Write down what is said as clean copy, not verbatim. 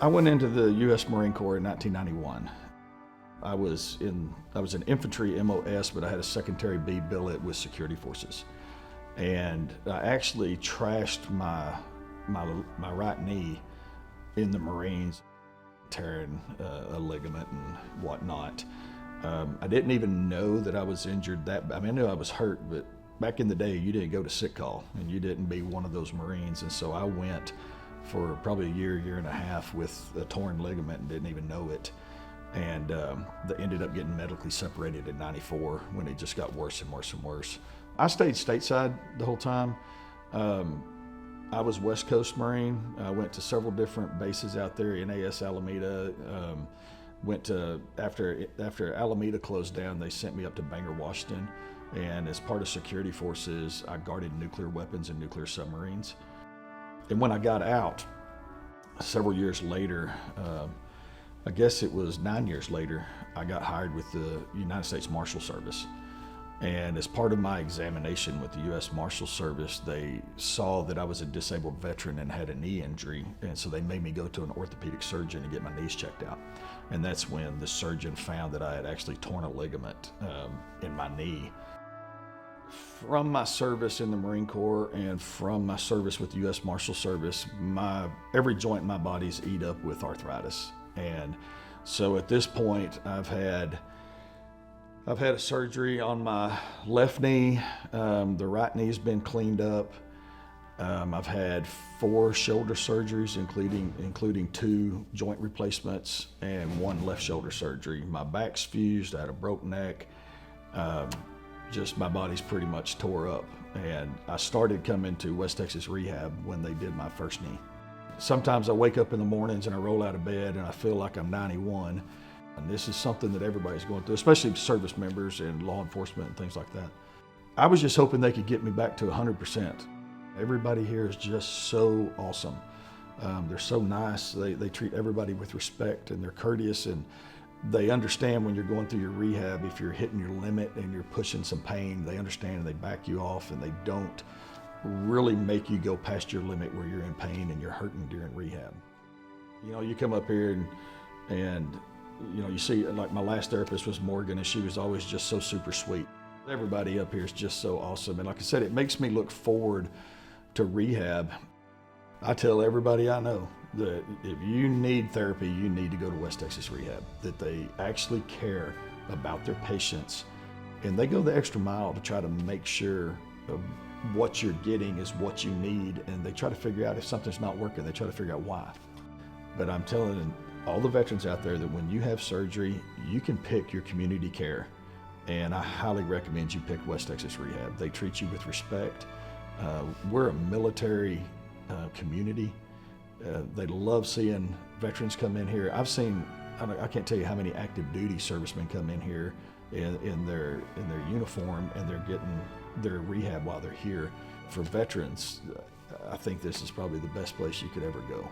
I went into the U.S. Marine Corps in 1991. I was an infantry MOS, but I had a secondary B billet with security forces. And I actually trashed my right knee in the Marines, tearing a ligament and whatnot. I didn't even know that I was injured I knew I was hurt, but back in the day, you didn't go to sick call and you didn't be one of those Marines. And so I went for probably a year and a half with a torn ligament and didn't even know it. And they ended up getting medically separated in '94 when it just got worse and worse and worse. I stayed stateside the whole time. I was West Coast Marine. I went to several different bases out there, NAS Alameda. After Alameda closed down, they sent me up to Bangor, Washington. And as part of security forces, I guarded nuclear weapons and nuclear submarines. And when I got out, several years later, I guess it was 9 years later, I got hired with the United States Marshal Service. And as part of my examination with the U.S. Marshal Service, they saw that I was a disabled veteran and had a knee injury. And so they made me go to an orthopedic surgeon to get my knees checked out. And that's when the surgeon found that I had actually torn a ligament in my knee. From my service in the Marine Corps and from my service with the U.S. Marshal Service, every joint in my body's eat up with arthritis. And so at this point, I've had a surgery on my left knee. The right knee's been cleaned up. I've had 4 shoulder surgeries, including 2 joint replacements and 1 left shoulder surgery. My back's fused. I had a broke neck. Just my body's pretty much tore up. And I started coming to West Texas Rehab when they did my first knee. Sometimes I wake up in the mornings and I roll out of bed and I feel like I'm 91. And this is something that everybody's going through, especially service members and law enforcement and things like that. I was just hoping they could get me back to 100%. Everybody here is just so awesome. They're so nice. They treat everybody with respect and they're courteous, and they understand when you're going through your rehab, if you're hitting your limit and you're pushing some pain, they understand and they back you off, and they don't really make you go past your limit where you're in pain and you're hurting during rehab. You know, you come up here and you know, you see, like my last therapist was Morgan, and she was always just so super sweet. Everybody up here is just so awesome. And like I said, it makes me look forward to rehab. I tell everybody I know that if you need therapy, you need to go to West Texas Rehab, that they actually care about their patients and they go the extra mile to try to make sure what you're getting is what you need, and they try to figure out if something's not working, they try to figure out why. But I'm telling all the veterans out there that when you have surgery, you can pick your community care, and I highly recommend you pick West Texas Rehab. They treat you with respect. We're a military community. They love seeing veterans come in here. I've seen, I can't tell you how many active duty servicemen come in here in their uniform, and they're getting their rehab while they're here. For veterans, I think this is probably the best place you could ever go.